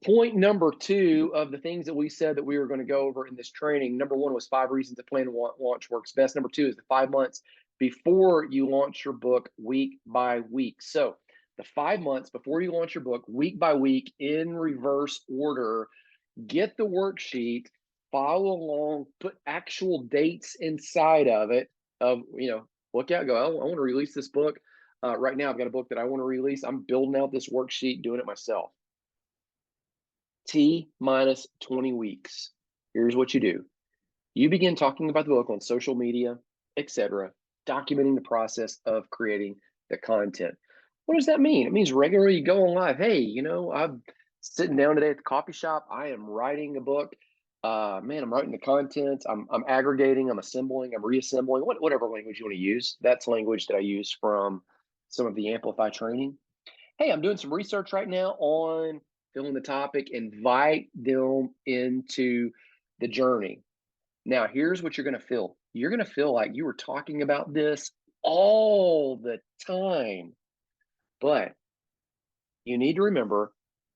Point number two of the things that we said that we were going to go over in this training. Number one was 5 reasons to plan launch works best. Number two is the 5 months before you launch your book, week by week. So the 5 months before you launch your book, week by week, in reverse order, get the worksheet, follow along, put actual dates inside of it. Look out, go, I want to release this book. Right now, I've got a book that I want to release. I'm building out this worksheet, doing it myself. T minus 20 weeks. Here's what you do. You begin talking about the book on social media, etc., documenting the process of creating the content. What does that mean? It means regularly going live. Hey, I'm sitting down today at the coffee shop. I am writing a book. Man, I'm writing the content. I'm aggregating. I'm assembling. I'm reassembling. Whatever language you want to use. That's language that I use from some of the Amplify training. Hey, I'm doing some research right now on filling the topic. Invite them into the journey. Now, here's what you're going to feel. You're going to feel like you were talking about this all the time. But you need to remember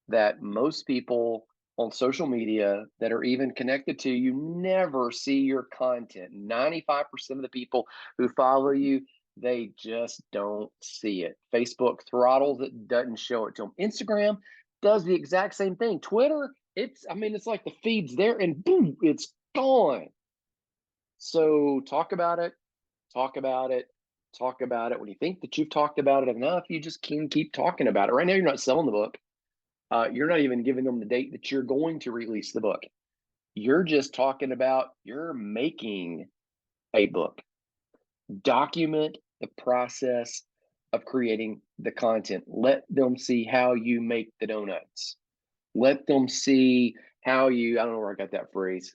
that most people on social media that are even connected to you never see your content. 95% of the people who follow you, they just don't see it. Facebook throttles it, doesn't show it to them. Instagram does the exact same thing. Twitter, it's like the feed's there and boom, it's gone. So talk about it, talk about it, talk about it. When you think that you've talked about it enough, you just can keep talking about it. Right now, you're not selling the book. You're not even giving them the date that you're going to release the book. You're just talking about you're making a book. Document the process of creating the content. Let them see how you make the donuts. Let them see how you, I don't know where I got that phrase,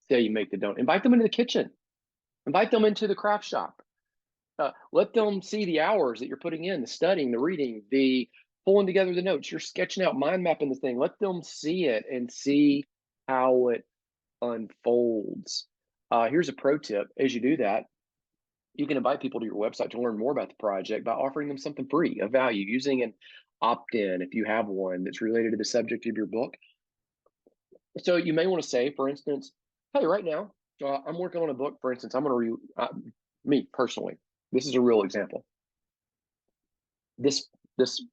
how you make the donut. Invite them into the kitchen. Invite them into the craft shop. Let them see the hours that you're putting in, the studying, the reading, the pulling together the notes. You're sketching out, mind mapping the thing. Let them see it and see how it unfolds. Here's a pro tip. As you do that, you can invite people to your website to learn more about the project by offering them something free of value, using an opt-in if you have one that's related to the subject of your book. So you may want to say, for instance, hey, right now, I'm working on a book. For instance, I'm going to me personally, this is a real example. This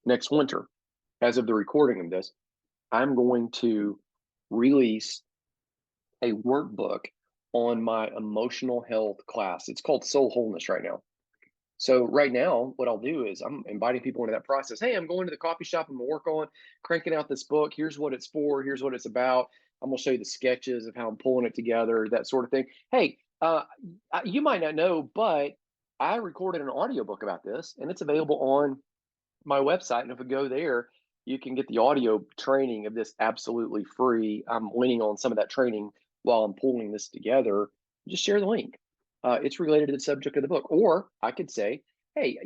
next winter, as of the recording of this, I'm going to release a workbook on my emotional health class. It's called Soul Wholeness right now. So right now, what I'll do is I'm inviting people into that process. Hey, I'm going to the coffee shop. I'm gonna work on cranking out this book. Here's what it's for. Here's what it's about. I'm gonna show you the sketches of how I'm pulling it together, that sort of thing. Hey, you might not know, but I recorded an audiobook about this, and it's available on my website. And if we go there, you can get the audio training of this absolutely free. I'm leaning on some of that training while I'm pulling this together. Just share the link. It's related to the subject of the book. Or I could say, hey,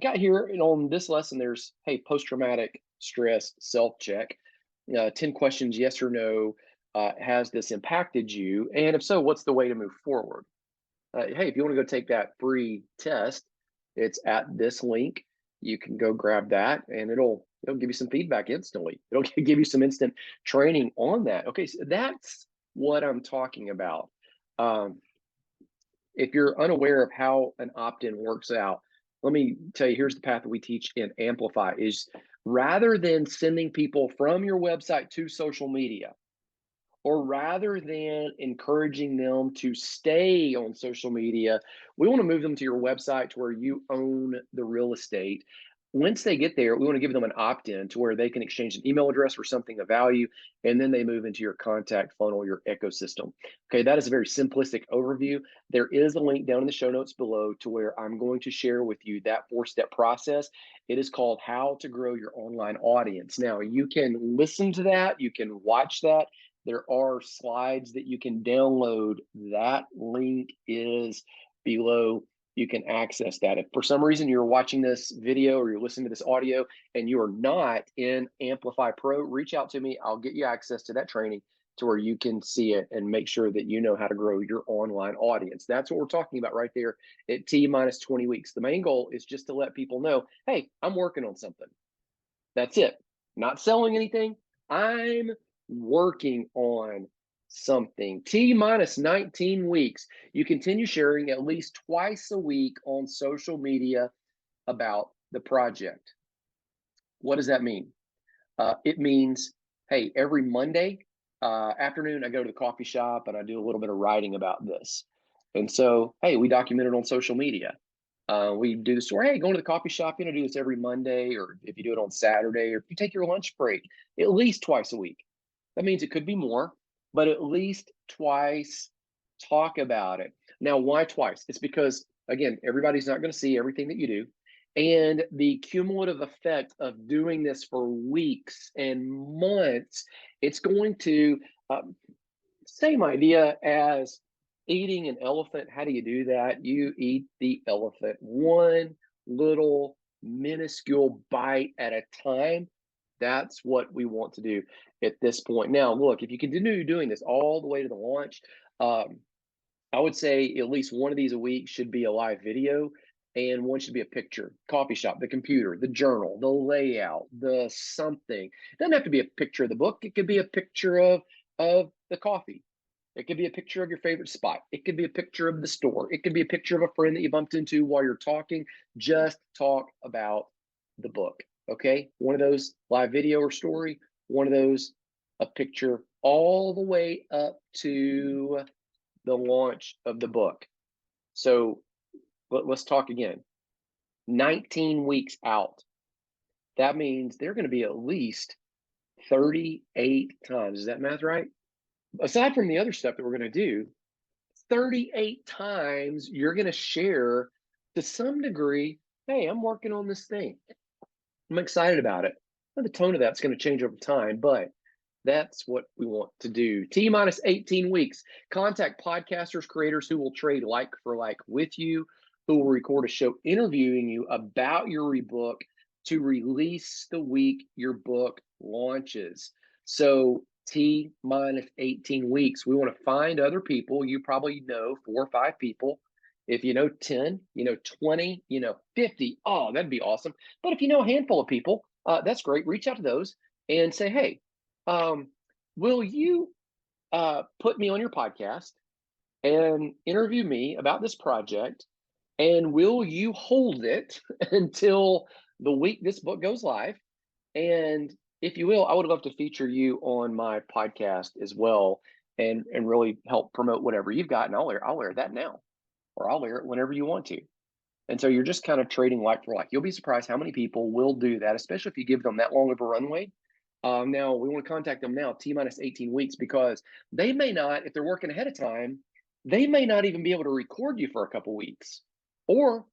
got here and on this lesson, there's, hey, post-traumatic stress self-check. 10 questions, yes or no. Has this impacted you? And if so, what's the way to move forward? Hey, if you want to go take that free test, it's at this link. You can go grab that and it'll give you some feedback instantly. It'll give you some instant training on that. Okay, so that's what I'm talking about. If you're unaware of how an opt-in works out, let me tell you, here's the path that we teach in Amplify is rather than sending people from your website to social media, or rather than encouraging them to stay on social media, we want to move them to your website to where you own the real estate. Once they get there, we want to give them an opt-in to where they can exchange an email address for something of value, and then they move into your contact funnel, your ecosystem. Okay, that is a very simplistic overview. There is a link down in the show notes below to where I'm going to share with you that 4-step process. It is called How to Grow Your Online Audience. Now, you can listen to that, you can watch that. There are slides that you can download. That link is below. You can access that. If for some reason you're watching this video or you're listening to this audio and you are not in Amplify Pro, reach out to me. I'll get you access to that training to where you can see it and make sure that you know how to grow your online audience. That's what we're talking about right there at T minus 20 weeks. The main goal is just to let people know, hey, I'm working on something. That's it. Not selling anything, I'm working on something. T minus 19 weeks. You continue sharing at least twice a week on social media about the project. What does that mean? It means, hey, every Monday afternoon, I go to the coffee shop and I do a little bit of writing about this. And so, hey, we document it on social media. We do the story, hey, going to the coffee shop, do this every Monday, or if you do it on Saturday, or if you take your lunch break, at least twice a week. That means it could be more, but at least twice, talk about it. Now, why twice? It's because, again, everybody's not going to see everything that you do. And the cumulative effect of doing this for weeks and months, it's going to, same idea as eating an elephant. How do you do that? You eat the elephant one little minuscule bite at a time. That's what we want to do at this point. Now, look, if you continue doing this all the way to the launch, um, I would say at least one of these a week should be a live video, and one should be a picture. Coffee shop, the computer, the journal, the layout, the something. It doesn't have to be a picture of the book. It could be a picture of the coffee. It could be a picture of your favorite spot. It could be a picture of the store. It could be a picture of a friend that you bumped into while you're talking. Just talk about the book. Okay. One of those live video or story, one of those a picture, all the way up to the launch of the book. So let's talk again. 19 weeks out. That means they're going to be at least 38 times. Is that math right? Aside from the other stuff that we're going to do, 38 times you're going to share to some degree, hey, I'm working on this thing. I'm excited about it. Now, the tone of that's going to change over time, but that's what we want to do. T minus 18 weeks. Contact podcasters, creators who will trade like for like with you, who will record a show interviewing you about your ebook to release the week your book launches. So T minus 18 weeks. We want to find other people. You probably know 4 or 5 people. If you know 10, 20, 50, oh, that'd be awesome. But if you know a handful of people, that's great. Reach out to those and say, hey, um, will you put me on your podcast and interview me about this project? And will you hold it until the week this book goes live? And if you will, I would love to feature you on my podcast as well, and really help promote whatever you've got. And I'll air that now, or I'll air it whenever you want to. And so you're just kind of trading like for like. You'll be surprised how many people will do that, especially if you give them that long of a runway. Now we want to contact them now, T minus 18 weeks, because they may not, if they're working ahead of time, they may not even be able to record you for a couple weeks. Or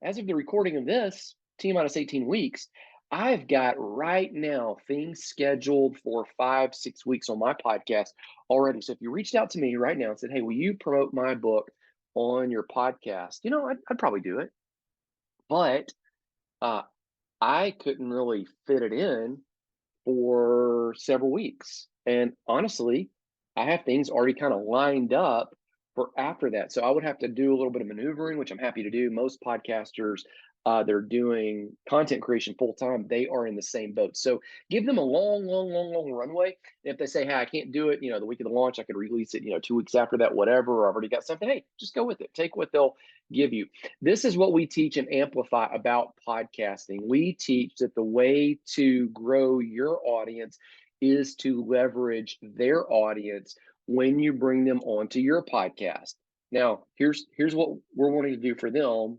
as of the recording of this, T minus 18 weeks, I've got right now things scheduled for 5, 6 weeks on my podcast already. So if you reached out to me right now and said, hey, will you promote my book on your podcast? I'd probably do it. But uh, I couldn't really fit it in for several weeks. And honestly, I have things already kind of lined up for after that. So I would have to do a little bit of maneuvering, which I'm happy to do. Most podcasters, they're doing content creation full time. They are in the same boat. So give them a long, long, long, long runway. If they say, hey, I can't do it, the week of the launch, I could release it, 2 weeks after that, whatever, or I've already got something. Hey, just go with it. Take what they'll give you. This is what we teach and amplify about podcasting. We teach that the way to grow your audience is to leverage their audience when you bring them onto your podcast. Now, here's what we're wanting to do for them.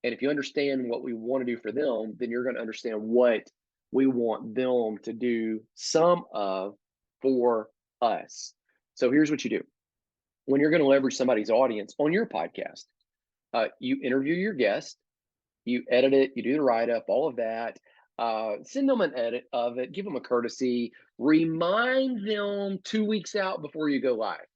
And if you understand what we want to do for them, then you're going to understand what we want them to do some of for us. So here's what you do. When you're going to leverage somebody's audience on your podcast, you interview your guest, you edit it, you do the write up, all of that. Send them an edit of it, give them a courtesy, remind them 2 weeks out before you go live,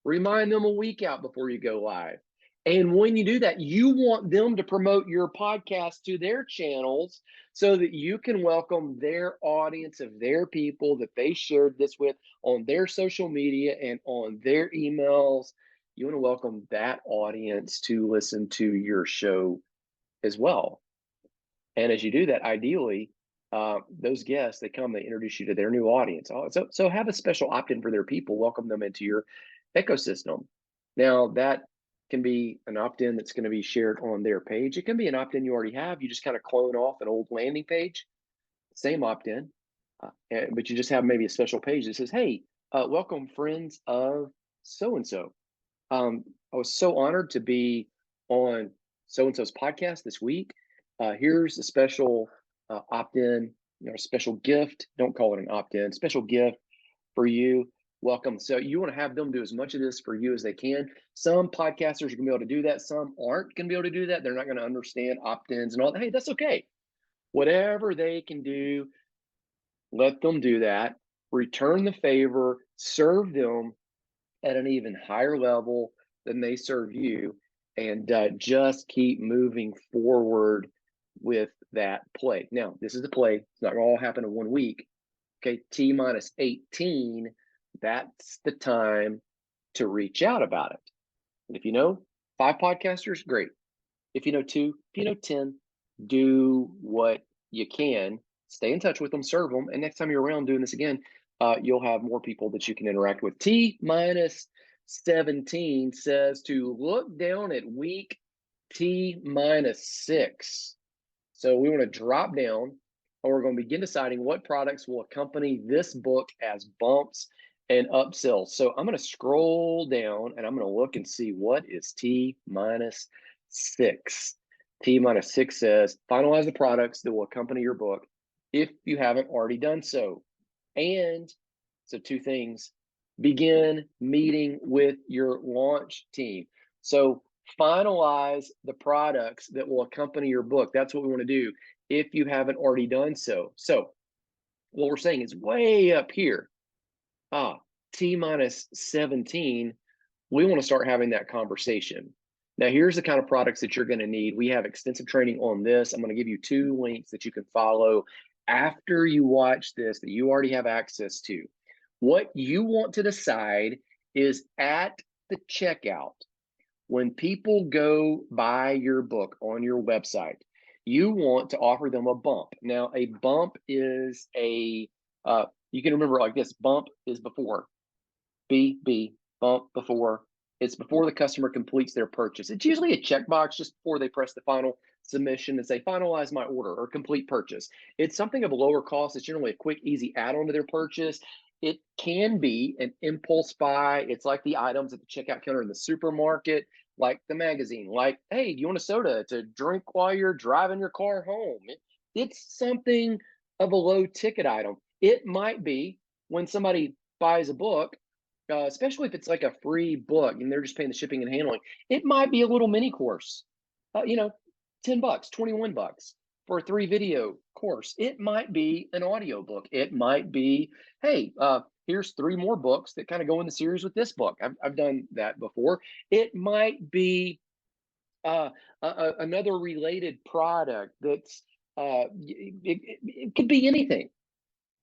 remind them a week out before you go live. And when you do that, you want them to promote your podcast to their channels so that you can welcome their audience of their people that they shared this with on their social media and on their emails. You want to welcome that audience to listen to your show as well. And as you do that, ideally, those guests, they come, they introduce you to their new audience. So have a special opt-in for their people, welcome them into your ecosystem. Now that can be an opt-in that's going to be shared on their page. It can be an opt-in you already have. You just kind of clone off an old landing page, same opt-in, but you just have maybe a special page that says, hey, welcome friends of so-and-so. I was so honored to be on so-and-so's podcast this week. Here's a special opt-in, a special gift. Don't call it an opt-in, special gift for you. Welcome. So you want to have them do as much of this for you as they can. Some podcasters are going to be able to do that. Some aren't going to be able to do that. They're not going to understand opt-ins and all that. Hey, that's okay. Whatever they can do, let them do that. Return the favor, serve them at an even higher level than they serve you, and just keep moving forward with that play. Now, this is the play. It's not going to all happen in 1 week. Okay, T minus 18, that's the time to reach out about it. And if you know 5 podcasters, great. If you know 2, if you know 10, do what you can. Stay in touch with them, serve them, and next time you're around doing this again, you'll have more people that you can interact with. T minus 17 says to look down at week T minus 6. So we want to drop down, and we're going to begin deciding what products will accompany this book as bumps and upsells. So I'm going to scroll down and I'm going to look and see what is T minus 6. T minus 6 says finalize the products that will accompany your book if you haven't already done so. And so 2 things, begin meeting with your launch team. So finalize the products that will accompany your book. That's what we want to do if you haven't already done so. So what we're saying is way up here, T minus 17, we want to start having that conversation. Now, here's the kind of products that you're going to need. We have extensive training on this. I'm going to give you 2 links that you can follow after you watch this that you already have access to. What you want to decide is at the checkout, when people go buy your book on your website, you want to offer them a bump. Now, a bump is you can remember like this, bump is before, B, bump before. It's before the customer completes their purchase. It's usually a checkbox just before they press the final submission and say, finalize my order or complete purchase. It's something of a lower cost. It's generally a quick, easy add-on to their purchase. It can be an impulse buy. It's like the items at the checkout counter in the supermarket, like the magazine, like, hey, do you want a soda to drink while you're driving your car home? It's something of a low ticket item. It might be when somebody buys a book, especially if it's like a free book and they're just paying the shipping and handling, it might be a little mini course, $10, $21 for a 3 video course. It might be an audio book. It might be, hey, here's 3 more books that kind of go in the series with this book. I've done that before. It might be another related product that's, it could be anything.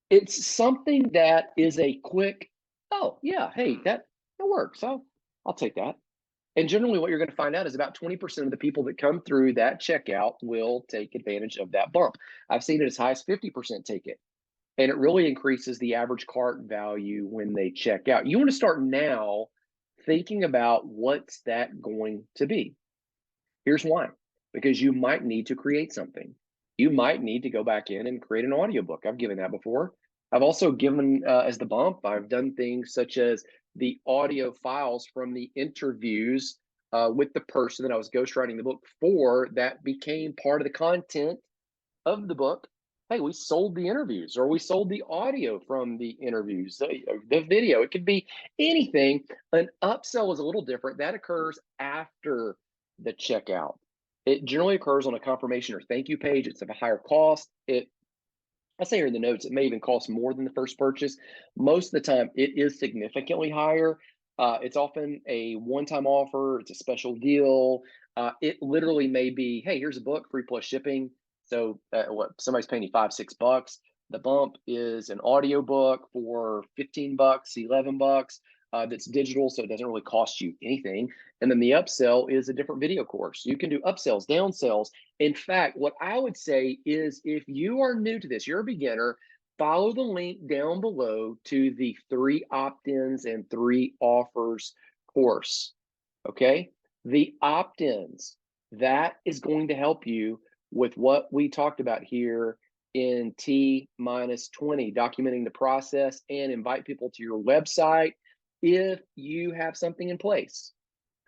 It's something that is a quick, oh yeah, hey, that works. I'll take that. And generally what you're going to find out is about 20% of the people that come through that checkout will take advantage of that bump. I've seen it as high as 50% take it. And it really increases the average cart value when they check out. You want to start now thinking about what's that going to be. Here's why. Because you might need to create something. You might need to go back in and create an audiobook. I've given that before. I've also given as the bump, I've done things such as the audio files from the interviews with the person that I was ghostwriting the book for that became part of the content of the book. Hey, we sold the interviews or we sold the audio from the interviews, the video. It could be anything. An upsell is a little different. That occurs after the checkout. It generally occurs on a confirmation or thank you page. It's of a higher cost. I say here in the notes, it may even cost more than the first purchase. Most of the time, it is significantly higher. It's often a one-time offer. It's a special deal. It literally may be, hey, here's a book, free plus shipping. So somebody's paying you $5, $6. The bump is an audio book for $15, $11. that's digital, so it doesn't really cost you anything. And then the upsell is a different video course. You can do upsells, downsells. In fact, what I would say is if you are new to this, you're a beginner, follow the link down below to the 3 opt-ins and 3 offers course. Okay? The opt-ins, that is going to help you with what we talked about here in T minus 20, documenting the process and invite people to your website if you have something in place.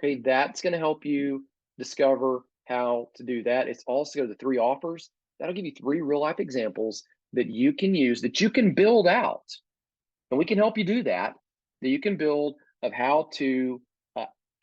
Okay, that's going to help you discover how to do that. It's also the 3 offers. That'll give you 3 real life examples that you can use, that you can build out. And we can help you do that, that you can build of how to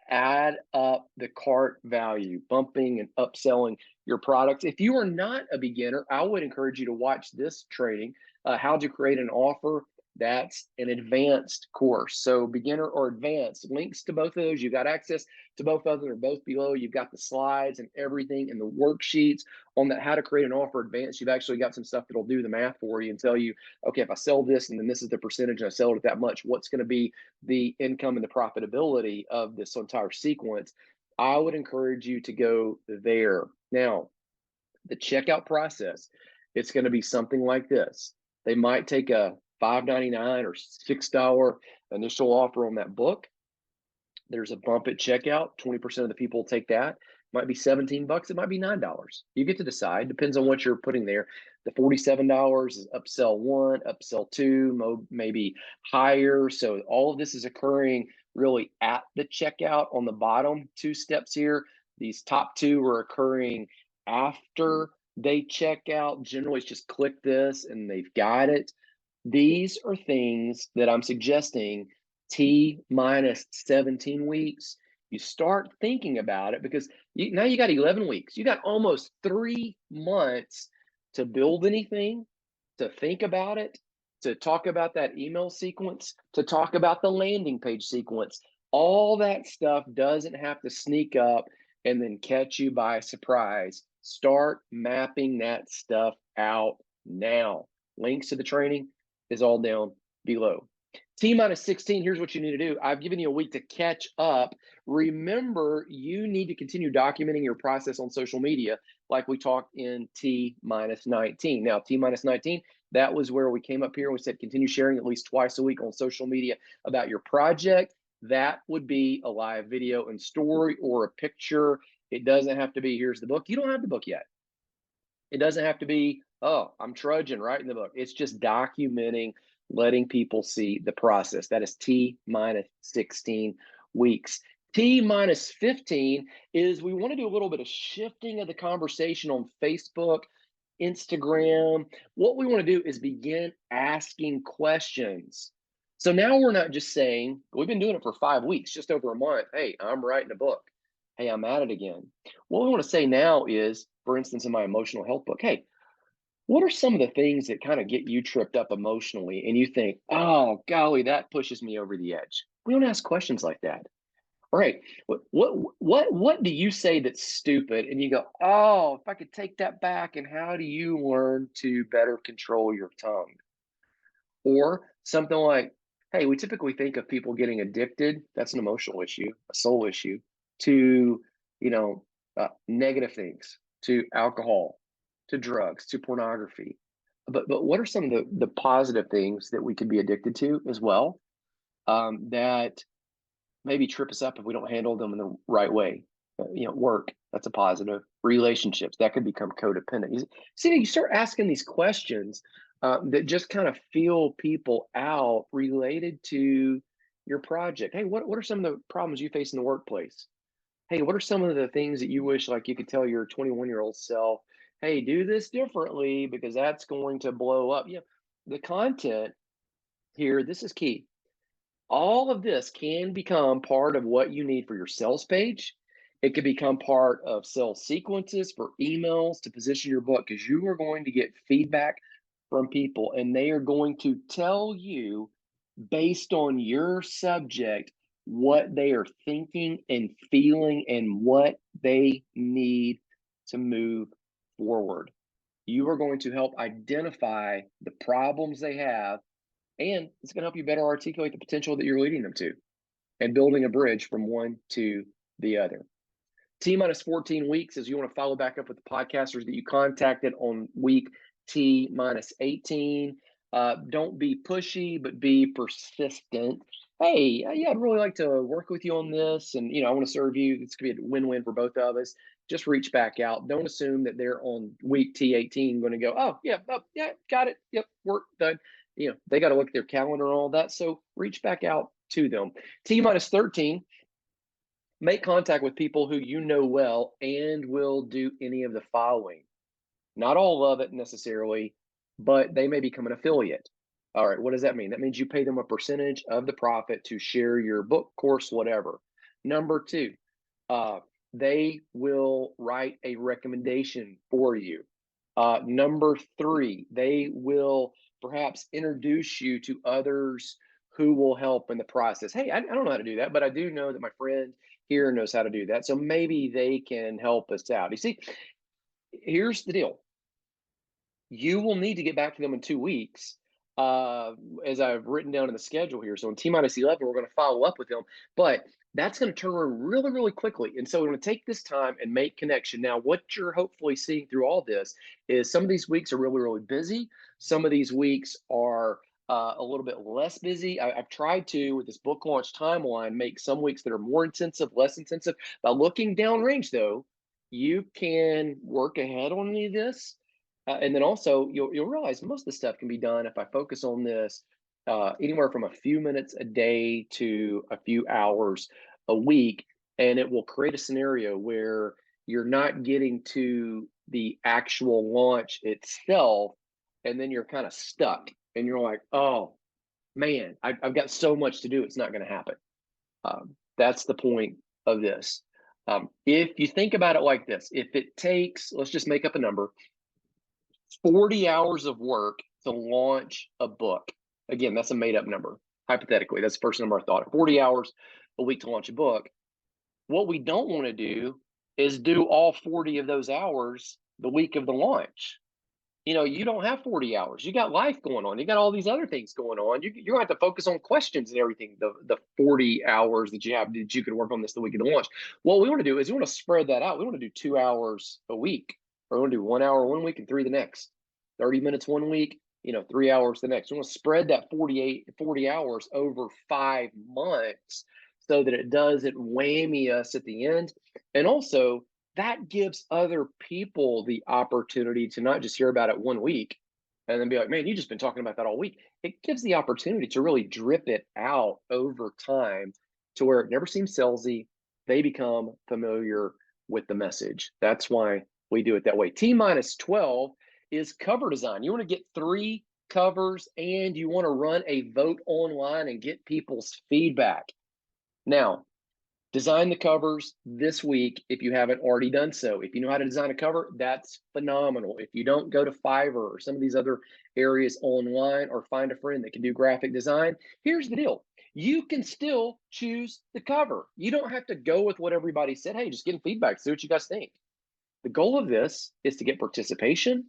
add up the cart value, bumping and upselling your products. If you are not a beginner, I would encourage you to watch this training, how to create an offer. That's an advanced course. So beginner or advanced, links to both of those. You've got access to both of them. They're both below. You've got the slides and everything and the worksheets on that, how to create an offer advanced. You've actually got some stuff that'll do the math for you and tell you, okay, if I sell this and then this is the percentage and I sell it at that much, what's going to be the income and the profitability of this entire sequence. I would encourage you to go there. Now, the checkout process, it's going to be something like this. They might take a $5.99 or $6 initial offer on that book. There's a bump at checkout. 20% of the people take that. It might be 17 bucks. It might be $9. You get to decide. Depends on what you're putting there. The $47 is upsell 1, upsell 2, maybe higher. So all of this is occurring really at the checkout on the bottom 2 steps here. These top 2 are occurring after they check out. Generally, it's just click this and they've got it. These are things that I'm suggesting T minus 17 weeks. You start thinking about it because now you got 11 weeks. You got almost 3 months to build anything, to think about it, to talk about that email sequence, to talk about the landing page sequence. All that stuff doesn't have to sneak up and then catch you by surprise. Start mapping that stuff out now. Links to the training is all down below. T minus 16, here's what you need to do. I've given you a week to catch up. Remember, you need to continue documenting your process on social media like we talked in T minus 19. Now, T minus 19, that was where we came up here and we said continue sharing at least twice a week on social media about your project. That would be a live video and story or a picture. It doesn't have to be, here's the book. You don't have the book yet. It doesn't have to be, oh, I'm trudging writing the book. It's just documenting, letting people see the process. That is T minus 16 weeks. T minus 15 is we want to do a little bit of shifting of the conversation on Facebook, Instagram. What we want to do is begin asking questions. So now we're not just saying, we've been doing it for 5 weeks, just over a month. Hey, I'm writing a book. Hey, I'm at it again. What we want to say now is, for instance, in my emotional health book, hey, what are some of the things that kind of get you tripped up emotionally and you think, oh, golly, that pushes me over the edge? We don't ask questions like that. All right, what do you say that's stupid? And you go, oh, if I could take that back, and how do you learn to better control your tongue? Or something like, hey, we typically think of people getting addicted. That's an emotional issue, a soul issue, to, negative things, to alcohol, to drugs, to pornography. But what are some of the positive things that we could be addicted to as well, that maybe trip us up if we don't handle them in the right way? Work, that's a positive. Relationships, that could become codependent. You start asking these questions that just kind of feel people out related to your project. Hey, what are some of the problems you face in the workplace? Hey, what are some of the things that you wish like you could tell your 21-year-old self, hey, do this differently because that's going to blow up. The content here, this is key. All of this can become part of what you need for your sales page. It could become part of sales sequences for emails to position your book, because you are going to get feedback from people and they are going to tell you based on your subject what they are thinking and feeling and what they need to move forward. You are going to help identify the problems they have, and it's going to help you better articulate the potential that you're leading them to. and building a bridge from one to the other. T minus 14 weeks is you want to follow back up with the podcasters that you contacted on week T minus 18. Don't be pushy, but be persistent. Hey, yeah, I'd really like to work with you on this, and I want to serve you. It's gonna be a win-win for both of us. Just reach back out. Don't assume that they're on week T18 going to go, oh yeah, got it, yep, work done. They got to look at their calendar and all that. So reach back out to them. T minus 13. Make contact with people who you know well and will do any of the following. Not all of it necessarily, but they may become an affiliate. All right, what does that mean? That means you pay them a percentage of the profit to share your book, course, whatever. Number two, they will write a recommendation for you. Number three, they will perhaps introduce you to others who will help in the process. Hey, I don't know how to do that, but I do know that my friend here knows how to do that. So maybe they can help us out. You see, here's the deal. You will need to get back to them in 2 weeks, as I've written down in the schedule here. So in T minus 11, we're going to follow up with them, but that's going to turn around really, really quickly. And so we're going to take this time and make connection. Now, what you're hopefully seeing through all this is some of these weeks are really, really busy. Some of these weeks are a little bit less busy. I've tried to, with this book launch timeline, make some weeks that are more intensive, less intensive. By looking downrange, though, you can work ahead on any of this. And then also, you'll realize most of the stuff can be done if I focus on this anywhere from a few minutes a day to a few hours a week, and it will create a scenario where you're not getting to the actual launch itself, and then you're kind of stuck, and you're like, oh man, I've got so much to do, it's not going to happen. That's the point of this. If you think about it like this, if it takes, let's just make up a number, 40 hours of work to launch a book. Again, that's a made up number. Hypothetically, that's the first number I thought of. 40 hours a week to launch a book. What we don't want to do is do all 40 of those hours the week of the launch. You don't have 40 hours. You got life going on. You got all these other things going on. You're going to have to focus on questions and everything, the 40 hours that you have that you could work on this the week of the launch. What we want to do is we want to spread that out. We want to do 2 hours a week, or we want to do 1 hour one week and 3 the next. 30 minutes one week, 3 hours the next. We want to spread that 40 hours over 5 months so that it doesn't whammy us at the end. And also, that gives other people the opportunity to not just hear about it 1 week and then be like, man, you've just been talking about that all week. It gives the opportunity to really drip it out over time to where it never seems salesy. They become familiar with the message. That's why we do it that way. T minus 12 is cover design. You want to get 3 covers and you want to run a vote online and get people's feedback. Now, design the covers this week if you haven't already done so. If you know how to design a cover, that's phenomenal. If you don't, go to Fiverr or some of these other areas online or find a friend that can do graphic design. Here's the deal. You can still choose the cover. You don't have to go with what everybody said. Hey, just getting feedback, see what you guys think. The goal of this is to get participation,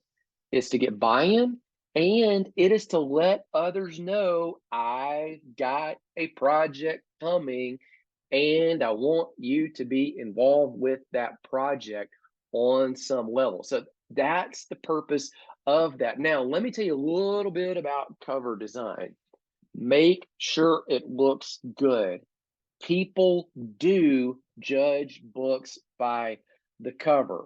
is to get buy-in, and it is to let others know I've got a project coming and I want you to be involved with that project on some level. So that's the purpose of that. Now, let me tell you a little bit about cover design. Make sure it looks good. People do judge books by the cover.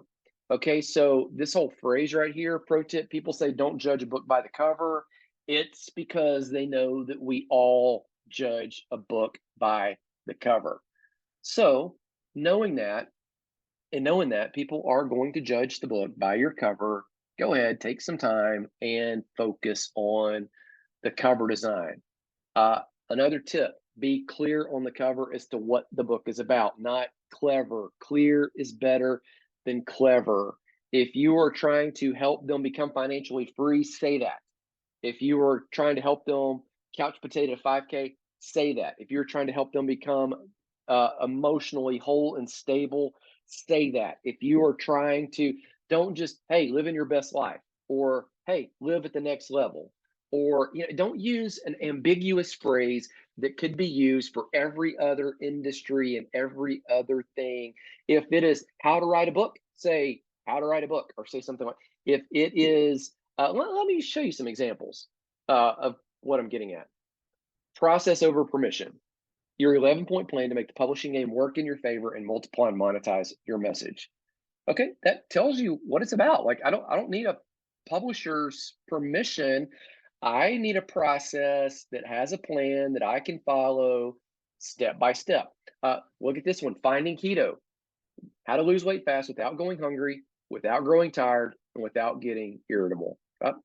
Okay, so this whole phrase right here, pro tip, people say don't judge a book by the cover. It's because they know that we all judge a book by the cover. So knowing that, and knowing that people are going to judge the book by your cover, go ahead, take some time and focus on the cover design. Another tip, be clear on the cover as to what the book is about, not clever. Clear is better than clever. If you are trying to help them become financially free, say that. If you are trying to help them couch potato 5K, say that. If you're trying to help them become emotionally whole and stable, say that. If you are trying to, don't just, hey, live in your best life, or hey, live at the next level, or don't use an ambiguous phrase that could be used for every other industry and every other thing. If it is how to write a book, say how to write a book, or say something like, if it is, let me show you some examples of what I'm getting at. Process over permission. Your 11-point plan to make the publishing game work in your favor and multiply and monetize your message. Okay, that tells you what it's about. Like I don't need a publisher's permission. I need a process that has a plan that I can follow step by step. Look at this one, finding keto. How to lose weight fast without going hungry, without growing tired, and without getting irritable.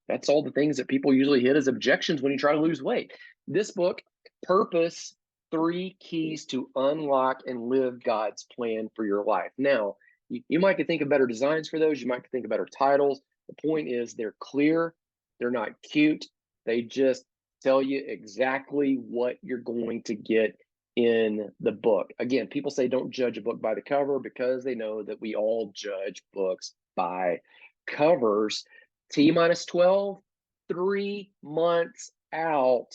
That's all the things that people usually hit as objections when you try to lose weight. This book, Purpose, 3 Keys to Unlock and Live God's Plan for Your Life. Now, you might could think of better designs for those. You might could think of better titles. The point is they're clear. They're not cute. They just tell you exactly what you're going to get in the book. Again, people say don't judge a book by the cover because they know that we all judge books by covers. T minus 12, 3 months out,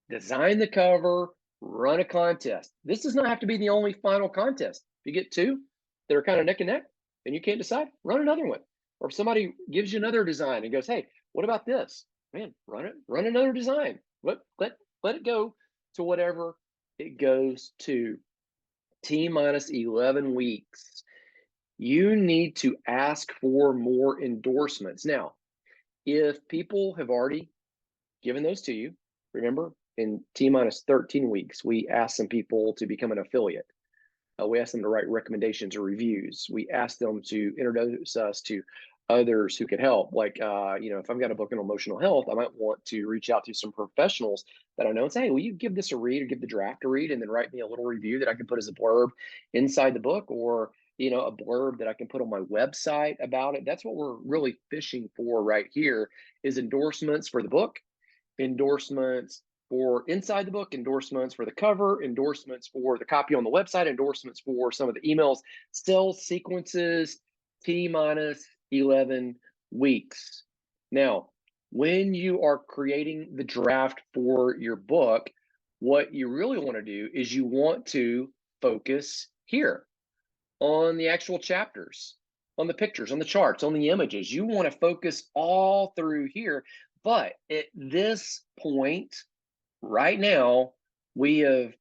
design the cover, run a contest. This does not have to be the only final contest. If you get two that are kind of neck and neck and you can't decide, run another one. Or if somebody gives you another design and goes, hey, what about this? Man, run another design. Let it go to whatever it goes to. T minus 11 weeks. You need to ask for more endorsements. Now, if people have already given those to you, remember in T minus 13 weeks, we asked some people to become an affiliate. We asked them to write recommendations or reviews. We asked them to introduce us to others who could help. Like, if I've got a book on emotional health, I might want to reach out to some professionals that I know and say, hey, will you give this a read or give the draft a read and then write me a little review that I can put as a blurb inside the book, or, a blurb that I can put on my website about it. That's what we're really fishing for right here, is endorsements for the book, endorsements for inside the book, endorsements for the cover, endorsements for the copy on the website, endorsements for some of the emails, sales sequences, T minus 11 weeks. Now, when you are creating the draft for your book, what you really want to do is you want to focus here on the actual chapters, on the pictures, on the charts, on the images. You want to focus all through here. But at this point, right now, we have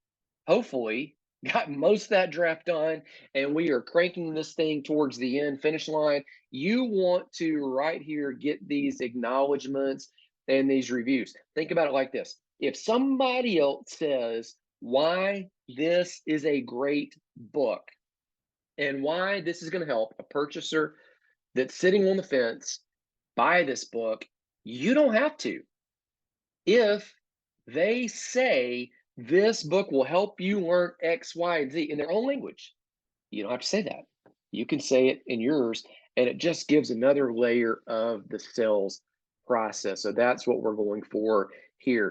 hopefully got most of that draft done and we are cranking this thing towards the end finish line. You want to right here get these acknowledgments and these reviews. Think about it like this. If somebody else says why this is a great book and why this is going to help a purchaser that's sitting on the fence buy this book, you don't have to. If they say this book will help you learn X, Y, and Z in their own language, you don't have to say that. You can say it in yours, and it just gives another layer of the sales process. So that's what we're going for here.